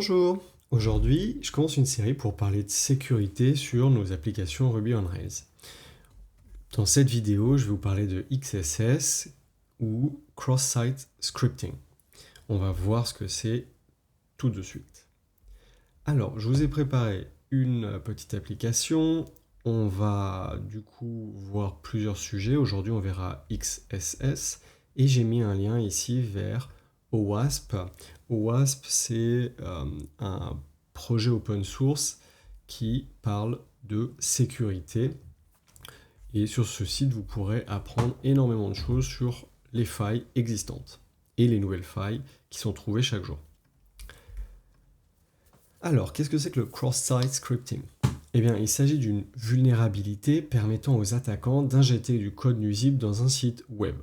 Bonjour, aujourd'hui je commence une série pour parler de sécurité sur nos applications Ruby on Rails. Dans cette vidéo, je vais vous parler de XSS ou Cross-Site Scripting. On va voir ce que c'est tout de suite. Alors, je vous ai préparé une petite application. On va du coup voir plusieurs sujets. Aujourd'hui, on verra XSS et j'ai mis un lien ici vers OWASP. OWASP, c'est un projet open source qui parle de sécurité. Et sur ce site, vous pourrez apprendre énormément de choses sur les failles existantes et les nouvelles failles qui sont trouvées chaque jour. Alors, qu'est-ce que c'est que le cross-site scripting ? Eh bien, il s'agit d'une vulnérabilité permettant aux attaquants d'injecter du code nuisible dans un site web.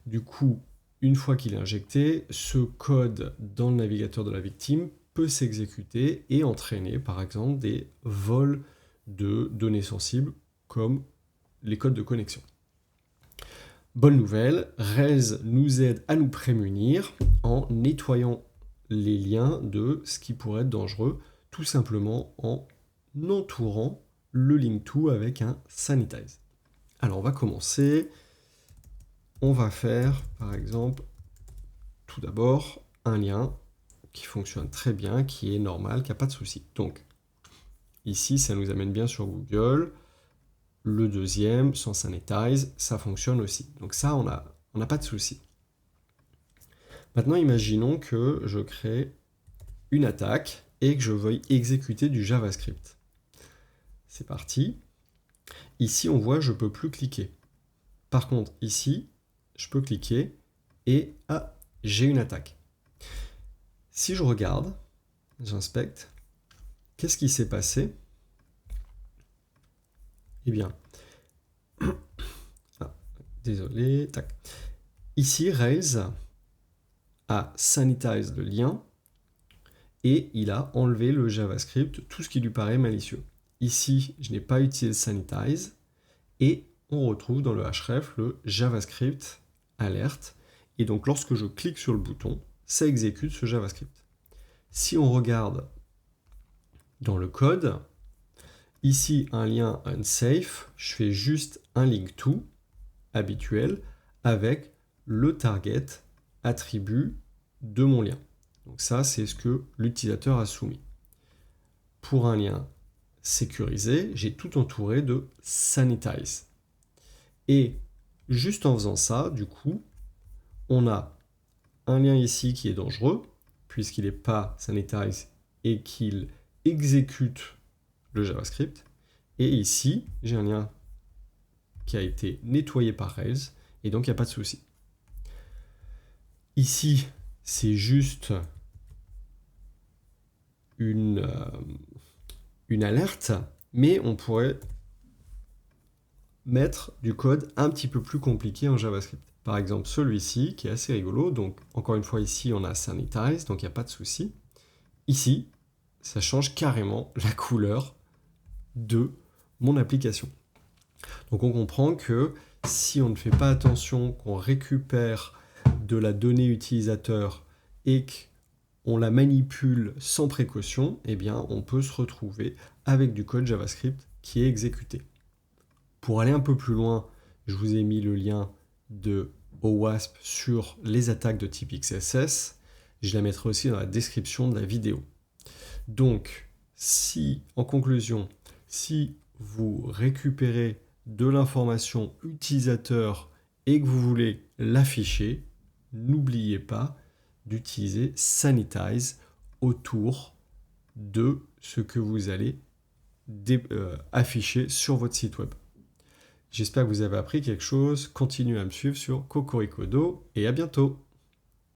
Du coup, une fois qu'il est injecté, ce code dans le navigateur de la victime peut s'exécuter et entraîner, par exemple, des vols de données sensibles comme les codes de connexion. Bonne nouvelle, Rails nous aide à nous prémunir en nettoyant les liens de ce qui pourrait être dangereux, tout simplement en entourant le link to avec un sanitize. Alors on va commencer. On va faire par exemple tout d'abord un lien qui fonctionne très bien, qui est normal, qui n'a pas de souci. Donc ici ça nous amène bien sur Google. Le deuxième, sans sanitize, ça fonctionne aussi. Donc ça, on n'a pas de souci. Maintenant, imaginons que je crée une attaque et que je veuille exécuter du JavaScript. C'est parti. Ici, on voit, je ne peux plus cliquer. Par contre, ici, je peux cliquer et j'ai une attaque. Si je regarde, j'inspecte, qu'est-ce qui s'est passé ? Eh bien, désolé, tac. Ici, Rails a sanitize le lien et il a enlevé le JavaScript, tout ce qui lui paraît malicieux. Ici, je n'ai pas utilisé sanitize et on retrouve dans le href le JavaScript alert. Et donc, lorsque je clique sur le bouton, ça exécute ce JavaScript. Si on regarde dans le code, ici, un lien unsafe, je fais juste un link to habituel avec le target attribut de mon lien. Donc ça, c'est ce que l'utilisateur a soumis. Pour un lien sécurisé, j'ai tout entouré de sanitize. Et juste en faisant ça, du coup, on a un lien ici qui est dangereux, puisqu'il n'est pas sanitize et qu'il exécute le JavaScript. Et ici, j'ai un lien qui a été nettoyé par Rails, et donc il n'y a pas de souci. Ici, c'est juste une alerte, mais on pourrait mettre du code un petit peu plus compliqué en JavaScript. Par exemple, celui-ci, qui est assez rigolo. Donc, encore une fois, ici, on a sanitize, donc il n'y a pas de souci. Ici, ça change carrément la couleur de mon application. Donc, on comprend que si on ne fait pas attention, qu'on récupère de la donnée utilisateur et qu'on la manipule sans précaution, eh bien, on peut se retrouver avec du code JavaScript qui est exécuté. Pour aller un peu plus loin, je vous ai mis le lien de OWASP sur les attaques de type XSS. Je la mettrai aussi dans la description de la vidéo. Donc, en conclusion, si vous récupérez de l'information utilisateur et que vous voulez l'afficher, n'oubliez pas d'utiliser sanitize autour de ce que vous allez afficher sur votre site web. J'espère que vous avez appris quelque chose. Continuez à me suivre sur Cocoricodo et à bientôt.